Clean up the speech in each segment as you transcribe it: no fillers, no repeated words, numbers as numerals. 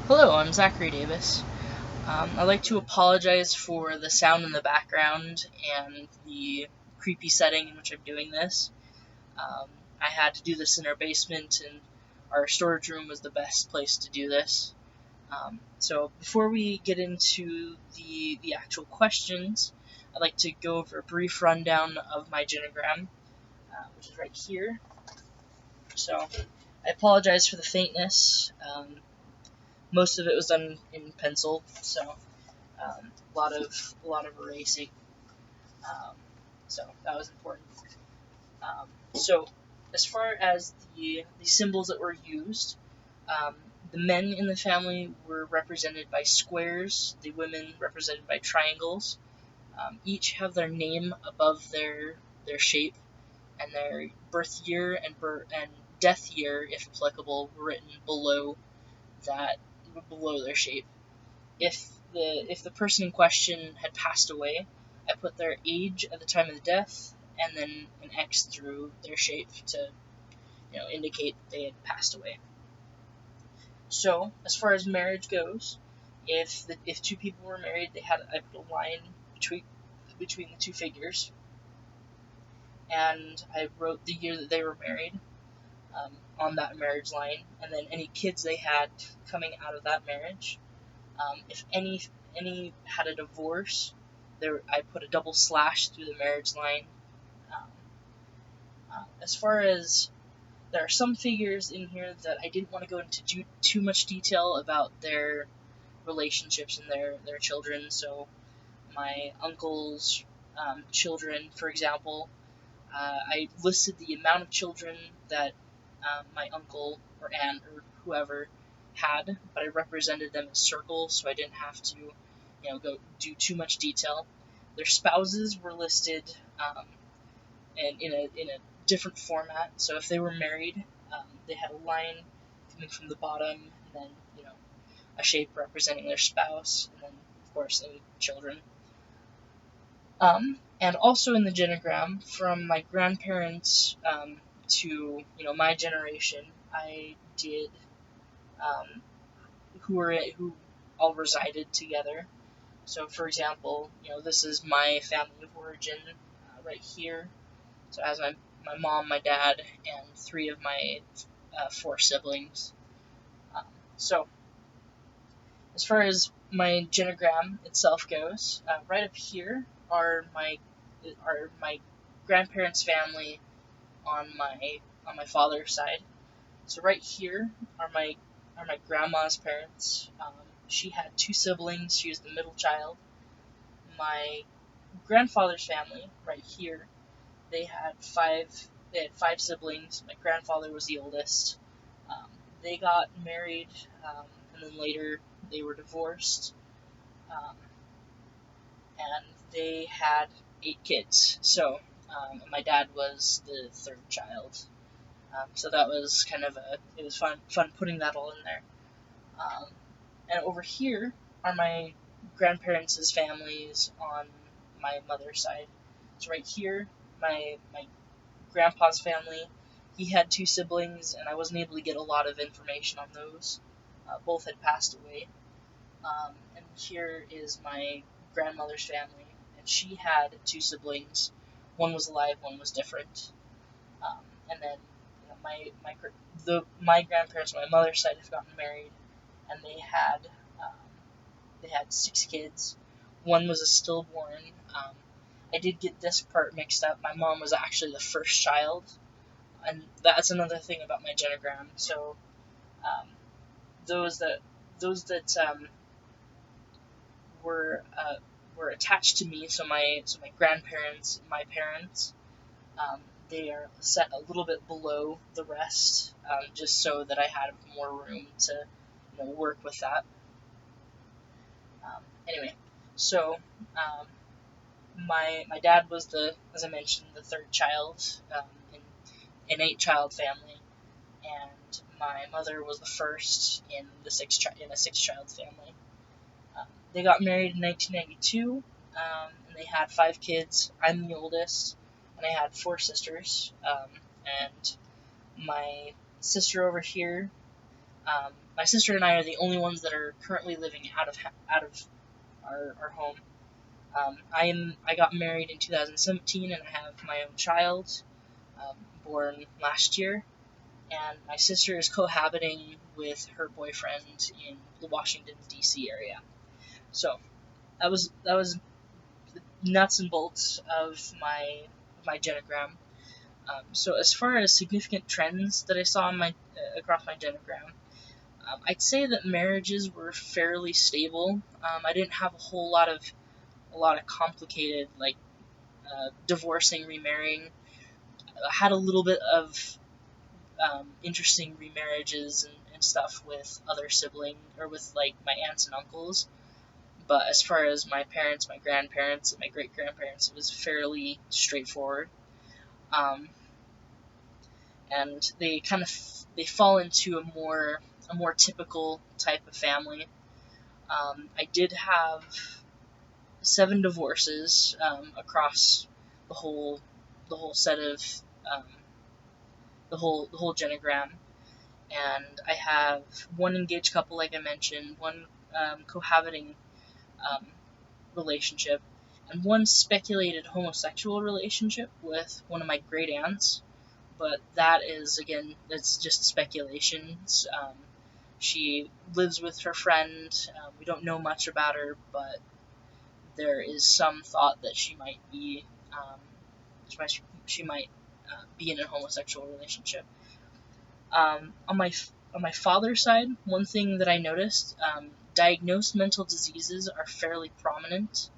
Hello, I'm Zachary Davis. I'd like to apologize for the sound in the background and the creepy setting in which I'm doing this. Um, I had to do this in our basement, and our storage room was the best place to do this. So before we get into the actual questions, I'd like to go over a brief rundown of my genogram, which is right here. So I apologize for the faintness. Most of it was done in pencil, so a lot of erasing. Um, so that was important. So as far as the symbols that were used, um, the men in the family were represented by squares, the women represented by triangles. Each have their name above their shape, and their birth year and death year, if applicable, were written that below their shape. If the person in question had passed away, I put their age at the time of the death and then an X through their shape to indicate that they had passed away. So as far as marriage goes, if two people were married, I put a line between the two figures, and I wrote the year that they were married on that marriage line, and then any kids they had coming out of that marriage. If any had a divorce, I put a double slash through the marriage line. Um, as far as there are some figures in here that I didn't want to go into too much detail about their relationships and their children. So my uncle's children, for example, I listed the amount of children that my uncle or aunt or whoever had, but I represented them as circles, so I didn't have to, go do too much detail. Their spouses were listed and in a different format. So if they were married, they had a line coming from the bottom, and then a shape representing their spouse, and then of course the children. And also in the genogram, from my grandparents to my generation, I did who all resided together. So, for example, this is my family of origin right here. So, as my mom, my dad, and three of my four siblings. Um, so, as far as my genogram itself goes, right up here are my grandparents' family on my father's side. So right here are my grandma's parents. She had two siblings. She was the middle child. My grandfather's family, right here, they had five. They had five siblings. My grandfather was the oldest. Um, they got married, and then later they were divorced, um, and they had 8 kids. So, my dad was the third child. So that was it was fun putting that all in there. Um, and over here are my grandparents' families on my mother's side. So right here, my grandpa's family, he had two siblings, and I wasn't able to get a lot of information on those. Both had passed away. And here is my grandmother's family, and she had two siblings. One was alive, one was different. And then my grandparents on my mother's side have gotten married, and they had 6 kids. One was a stillborn. I did get this part mixed up. My mom was actually the first child, and that's another thing about my genogram. So um, those that were attached to me. So my grandparents, my parents, um, they are set a little bit below the rest, just so that I had more room to work with that. Anyway, so my dad was as I mentioned, the third child in an 8-child family, and my mother was the first in a 6-child family. They got married in 1992, and they had 5 kids. I'm the oldest, and I had 4 sisters. And my sister over here, my sister and I are the only ones that are currently living out of our home. I got married in 2017, and I have my own child, born last year, and my sister is cohabiting with her boyfriend in the Washington D.C. area. So that was the nuts and bolts of my genogram. So as far as significant trends that I saw in my across my genogram, I'd say that marriages were fairly stable. I didn't have a lot of complicated like divorcing, remarrying. I had a little bit of interesting remarriages and stuff with other siblings or with like my aunts and uncles. But as far as my parents, my grandparents, and my great grandparents, it was fairly straightforward. Um, and they fall into a more typical type of family. I did have 7 divorces across the whole the whole set of um, the whole genogram, and I have one engaged couple, like I mentioned, one cohabiting um, relationship, and one speculated homosexual relationship with one of my great aunts. But that is, again, that's just speculation. She lives with her friend. We don't know much about her, but there is some thought that she might be she might be in a homosexual relationship. On my father's side, one thing that I noticed, diagnosed mental diseases are fairly prominent,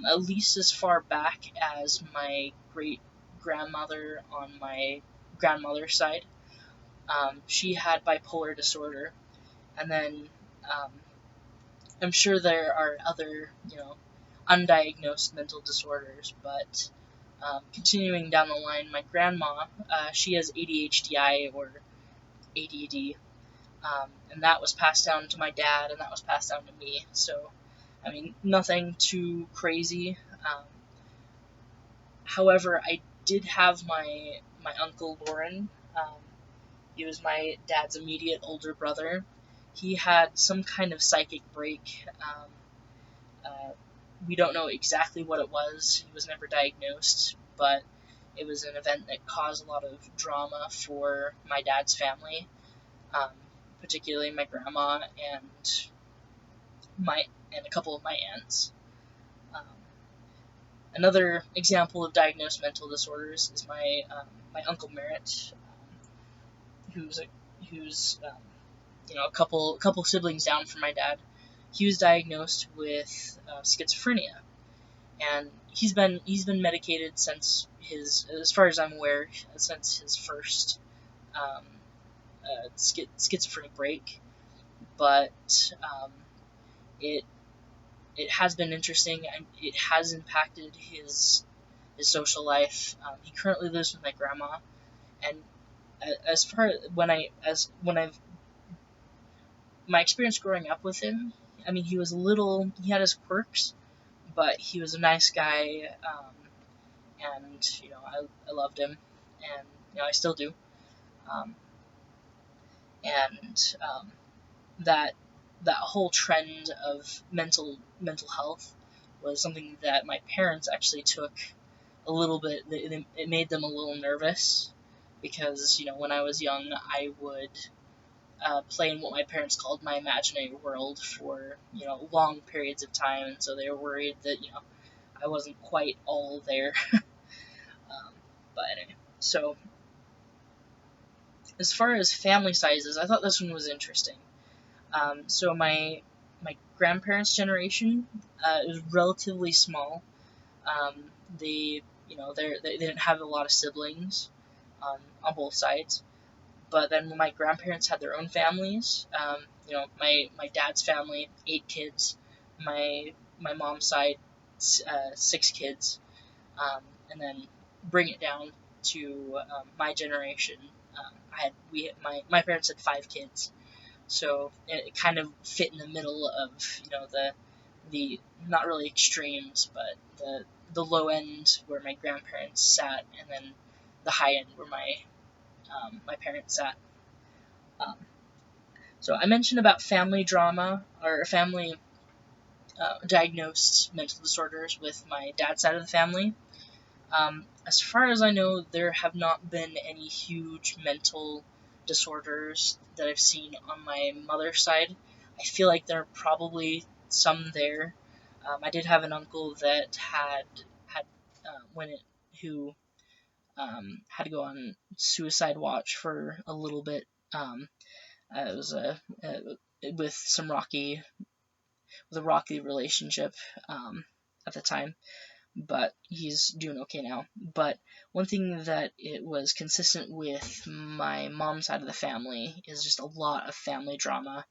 at least as far back as my great grandmother on my grandmother's side. She had bipolar disorder, and then um, I'm sure there are other, undiagnosed mental disorders, but continuing down the line, my grandma, she has ADHD or ADD, and that was passed down to my dad, and that was passed down to me. So, I mean, nothing too crazy. However, I did have my uncle Lauren. He was my dad's immediate older brother. He had some kind of psychic break. Uh, we don't know exactly what it was. He was never diagnosed, but it was an event that caused a lot of drama for my dad's family, um, particularly my grandma my and a couple of my aunts. Um, Another example of diagnosed mental disorders is my uncle Merritt, who's a couple siblings down from my dad. He was diagnosed with schizophrenia, and he's been medicated since as far as I'm aware, since his first um, schizophrenic break. But it it has been interesting, and it has impacted his social life. He currently lives with my grandma, and as far when I've my experience growing up with him, I mean, he had his quirks, but he was a nice guy, and I loved him, and I still do, um, and that that whole trend of mental health was something that my parents actually took a little bit. It made them a little nervous because when I was young, I would play in what my parents called my imaginary world for long periods of time, and so they were worried that I wasn't quite all there. But anyway, so as far as family sizes, I thought this one was interesting. So my grandparents' generation is relatively small. Um, they they didn't have a lot of siblings on both sides. But then when my grandparents had their own families, my dad's family, 8 kids, my mom's side, 6 kids, and then bring it down to my generation. My parents had 5 kids, so it kind of fit in the middle of the not really extremes, but the low end where my grandparents sat, and then the high end where my parents sat. Um, So I mentioned about family drama, or family diagnosed mental disorders with my dad's side of the family. As far as I know, there have not been any huge mental disorders that I've seen on my mother's side. I feel like there are probably some there. I did have an uncle that had when it who had to go on suicide watch for a little bit. It was with a rocky relationship at the time, but he's doing okay now. But one thing that it was consistent with my mom's side of the family is just a lot of family drama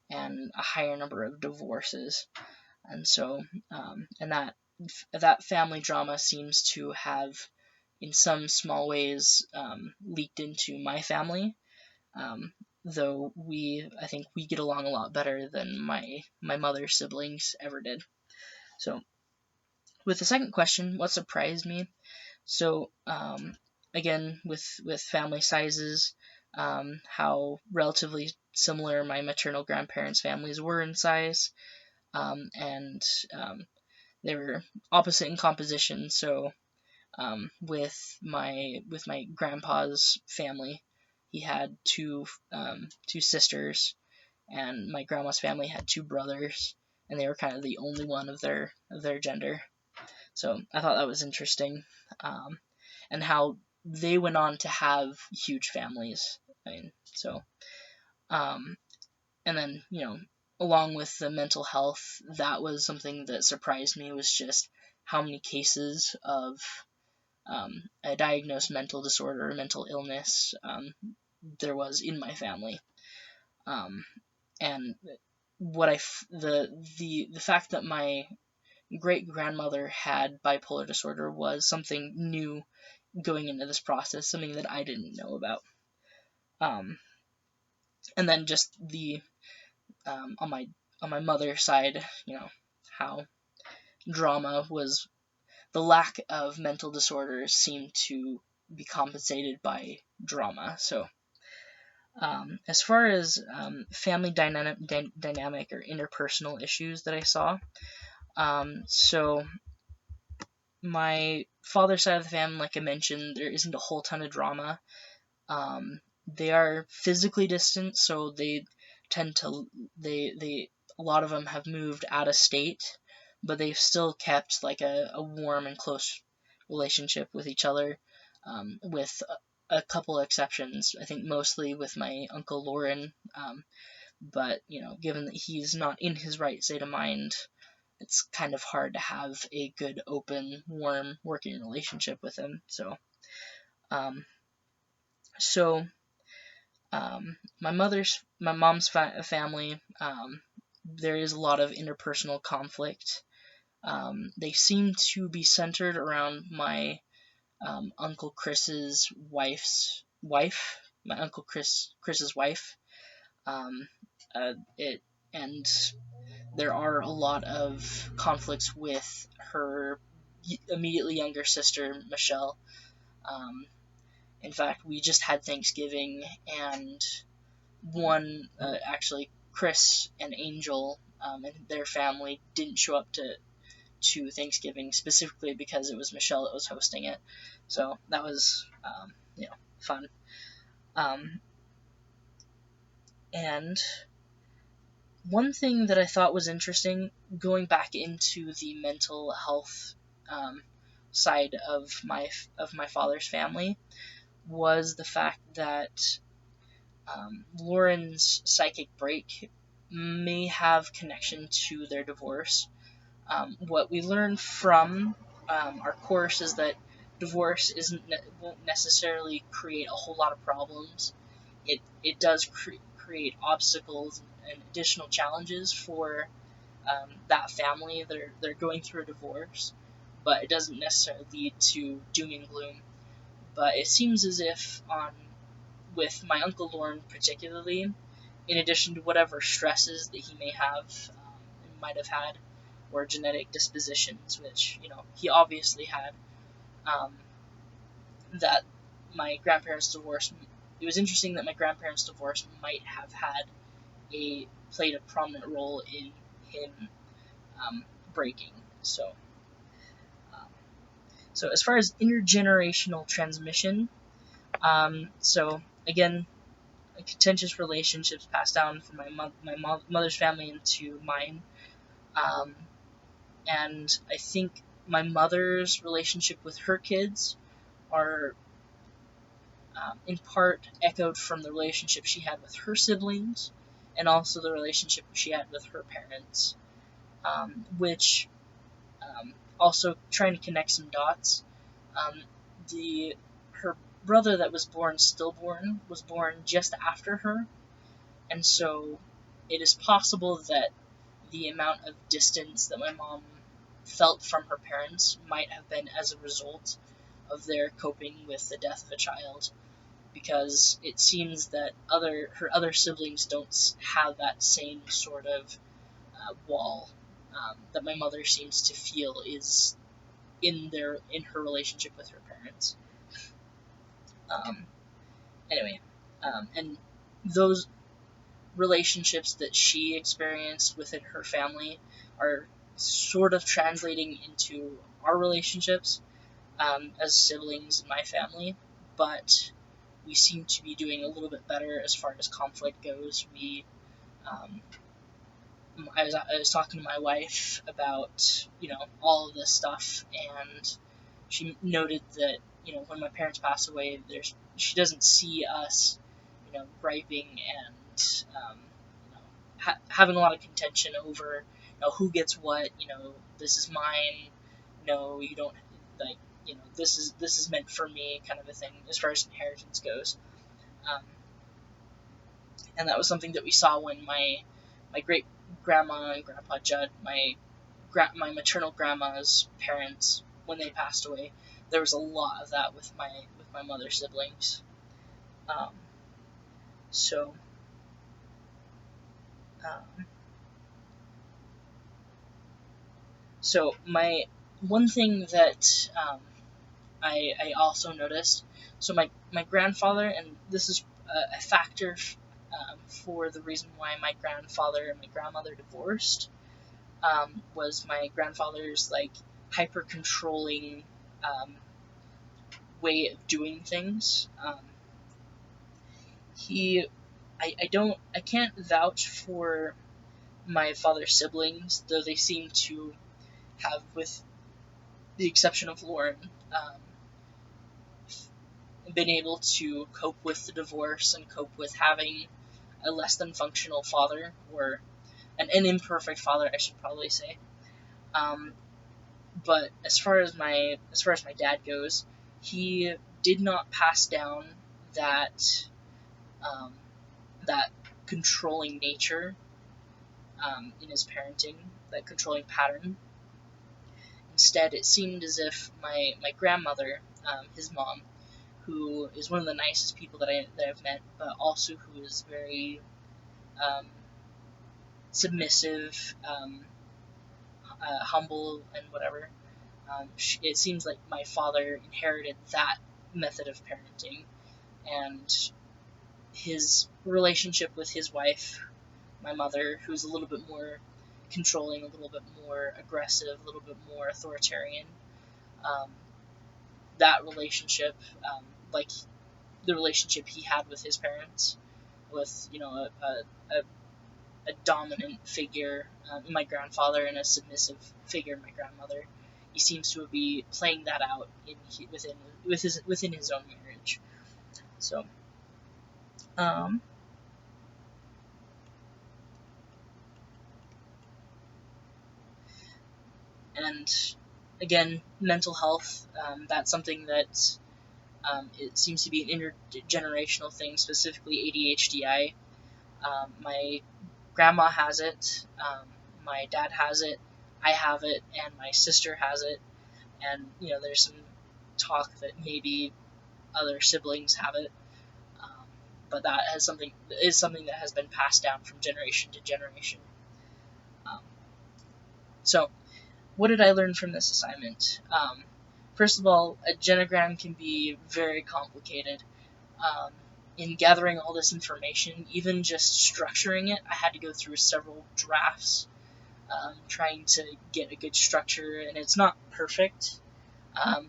and a higher number of divorces. And so, and that family drama seems to have, in some small ways, leaked into my family. Though I think we get along a lot better than my mother's siblings ever did. So, with the second question, what surprised me? So, again, with family sizes, how relatively similar my maternal grandparents' families were in size, and they were opposite in composition. So, with my grandpa's family, he had two sisters, and my grandma's family had two brothers, and they were kind of the only one of their gender. So I thought that was interesting, and how they went on to have huge families. I mean, so, and then along with the mental health, that was something that surprised me, was just how many cases of a diagnosed mental disorder, mental illness, there was in my family, and the fact that my great grandmother had bipolar disorder was something new going into this process, something that I didn't know about. And then just the on my mother's side, how drama was the lack of mental disorders seemed to be compensated by drama. So, as far as family dynamic or interpersonal issues that I saw, so my father's side of the family, like I mentioned, there isn't a whole ton of drama. They are physically distant, so they tend to they a lot of them have moved out of state, but they've still kept like a warm and close relationship with each other, with a couple exceptions. I think mostly with my uncle Lauren, but given that he's not in his right state of mind, it's kind of hard to have a good, open, warm working relationship with him. So, um, so my mom's family, there is a lot of interpersonal conflict. They seem to be centered around my uncle Chris's wife, my uncle Chris's wife. It and there are a lot of conflicts with her immediately younger sister Michelle. In fact, we just had Thanksgiving, and actually, Chris and Angel and their family didn't show up to Thanksgiving specifically because it was Michelle that was hosting it. So that was fun. And one thing that I thought was interesting, going back into the mental health side of my father's family, was the fact that Lauren's psychic break may have connection to their divorce. What we learned from our course is that divorce won't necessarily create a whole lot of problems. It does create obstacles and additional challenges for that family. They're going through a divorce, but it doesn't necessarily lead to doom and gloom. But it seems as if with my Uncle Lauren particularly, in addition to whatever stresses that he may have, might have had, or genetic dispositions, which he obviously had, that my grandparents' divorce. It was interesting that my grandparents' divorce might have had played a prominent role in him breaking. Um, so as far as intergenerational transmission, so again, contentious relationships passed down from my mother's family into mine, um, and I think my mother's relationship with her kids are in part echoed from the relationship she had with her siblings, and also the relationship she had with her parents, which also trying to connect some dots. Um, her brother that was born stillborn was born just after her, and so it is possible that the amount of distance that my mom felt from her parents might have been as a result of their coping with the death of a child, because it seems that her other siblings don't have that same sort of wall that my mother seems to feel is in her relationship with her parents. Um, anyway, and those relationships that she experienced within her family are sort of translating into our relationships as siblings in my family, but we seem to be doing a little bit better as far as conflict goes. Um, I was talking to my wife about all of this stuff, and she noted that when my parents pass away, she doesn't see us griping and having a lot of contention over who gets what. This is mine. No, you don't like. This is meant for me, kind of a thing as far as inheritance goes. Um, and that was something that we saw when my great grandma and grandpa Judd, my maternal grandma's parents, when they passed away. There was a lot of that with my mother's siblings. Um, so um, so my one thing that I also noticed. So my grandfather, and this is a factor for the reason why my grandfather and my grandmother divorced, was my grandfather's like hyper controlling way of doing things. I can't vouch for my father's siblings, though they seem to have, with the exception of Lauren, been able to cope with the divorce and cope with having a less than functional father, or an imperfect father, I should probably say. Um, but as far as my dad goes, he did not pass down that um, that controlling nature in his parenting, that controlling pattern. Instead, it seemed as if my grandmother, his mom, who is one of the nicest people that I've met, but also who is very submissive, humble, and whatever. It seems like my father inherited that method of parenting, and his relationship with his wife, my mother, who's a little bit more controlling, a little bit more aggressive, a little bit more authoritarian. Um, that relationship, like the relationship he had with his parents, with a dominant figure, my grandfather, and a submissive figure, my grandmother. He seems to be playing that out within his own marriage. So, um, and again, mental health. That's something that it seems to be an intergenerational thing, specifically ADHD. My grandma has it. My dad has it. I have it, and my sister has it. And there's some talk that maybe other siblings have it, um, but that is something that has been passed down from generation to generation. Um, so, what did I learn from this assignment? First of all, a genogram can be very complicated. Um, in gathering all this information, even just structuring it, I had to go through several drafts, trying to get a good structure, and it's not perfect.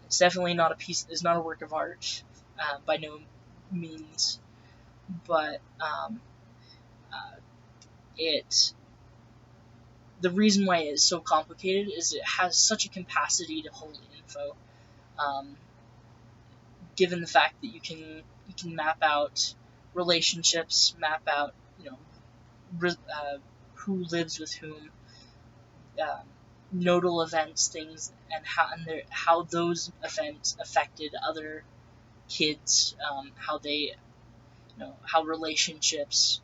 It's definitely not it's not a work of art, by no means, but the reason why it's so complicated is it has such a capacity to hold info. Um, Given the fact that you can map out relationships, map out who lives with whom, um, nodal events, things, and how those events affected other kids, how relationships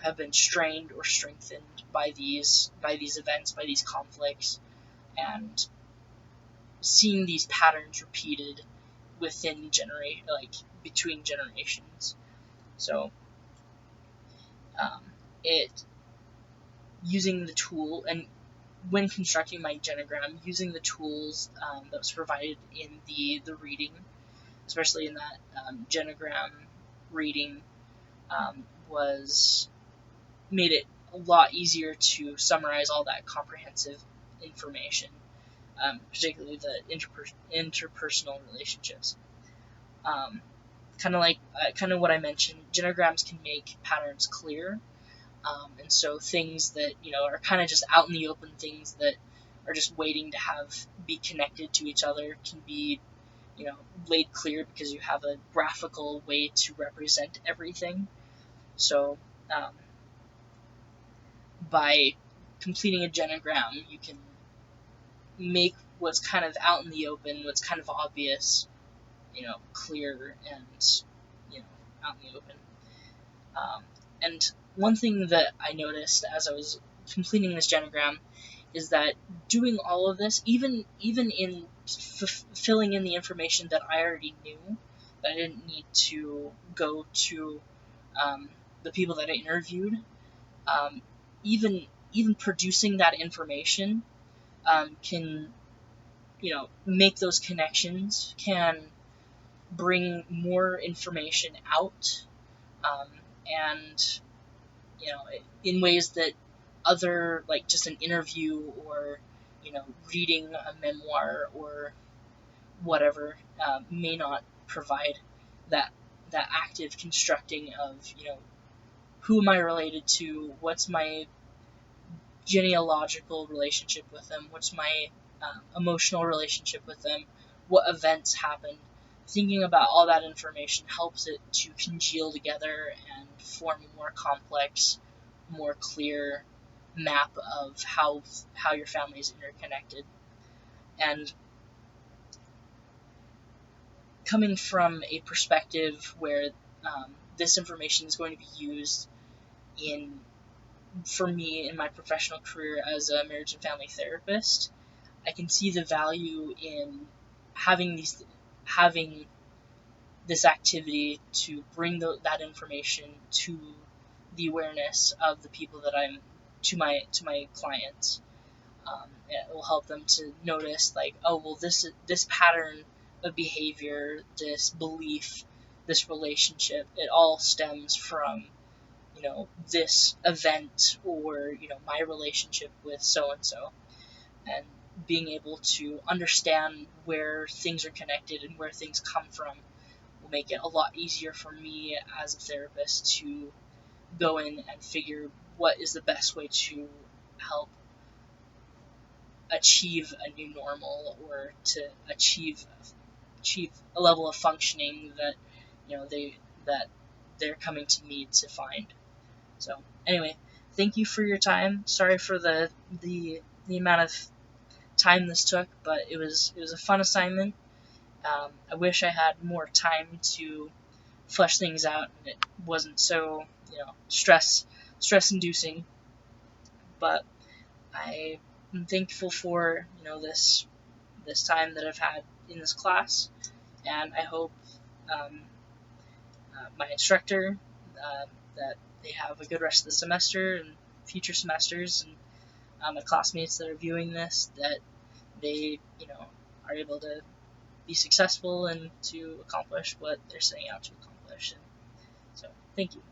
have been strained or strengthened by these events, by these conflicts, and seeing these patterns repeated between generations. So, it using the tool, and when constructing my genogram, using the tools that was provided in the reading, especially in that genogram reading, was made it a lot easier to summarize all that comprehensive information, particularly the interpersonal relationships. Kind of what I mentioned, genograms can make patterns clear, and so things that are kind of just out in the open, things that are just waiting to be connected to each other, can be laid clear because you have a graphical way to represent everything. So by completing a genogram, you can make what's kind of out in the open, what's kind of obvious, clear and out in the open. And one thing that I noticed as I was completing this genogram is that doing all of this, even in filling in the information that I already knew, that I didn't need to go to the people that I interviewed, even producing that information can make those connections, can bring more information out, and in ways that other, like just an interview or reading a memoir or whatever, may not provide that active constructing of who am I related to, what's my genealogical relationship with them, what's my emotional relationship with them, what events happened. Thinking about all that information helps it to congeal together and form a more complex, more clear map of how your family is interconnected. And coming from a perspective where this information is going to be used for me in my professional career as a marriage and family therapist, I can see the value in having this activity to bring that information to the awareness of the people that I'm to my clients. It will help them to notice, like, oh well, this pattern of behavior, this belief, this relationship, it all stems from this event, or my relationship with so and so, and being able to understand where things are connected and where things come from will make it a lot easier for me as a therapist to go in and figure what is the best way to help achieve a new normal, or to achieve a level of functioning that they're coming to me to find. So anyway, thank you for your time. Sorry for the amount of time this took, but it was a fun assignment. I wish I had more time to flesh things out and it wasn't so stress inducing. But I am thankful for this time that I've had in this class, and I hope my instructor that they have a good rest of the semester and future semesters, and my classmates that are viewing this, that they are able to be successful and to accomplish what they're setting out to accomplish. And Thank you.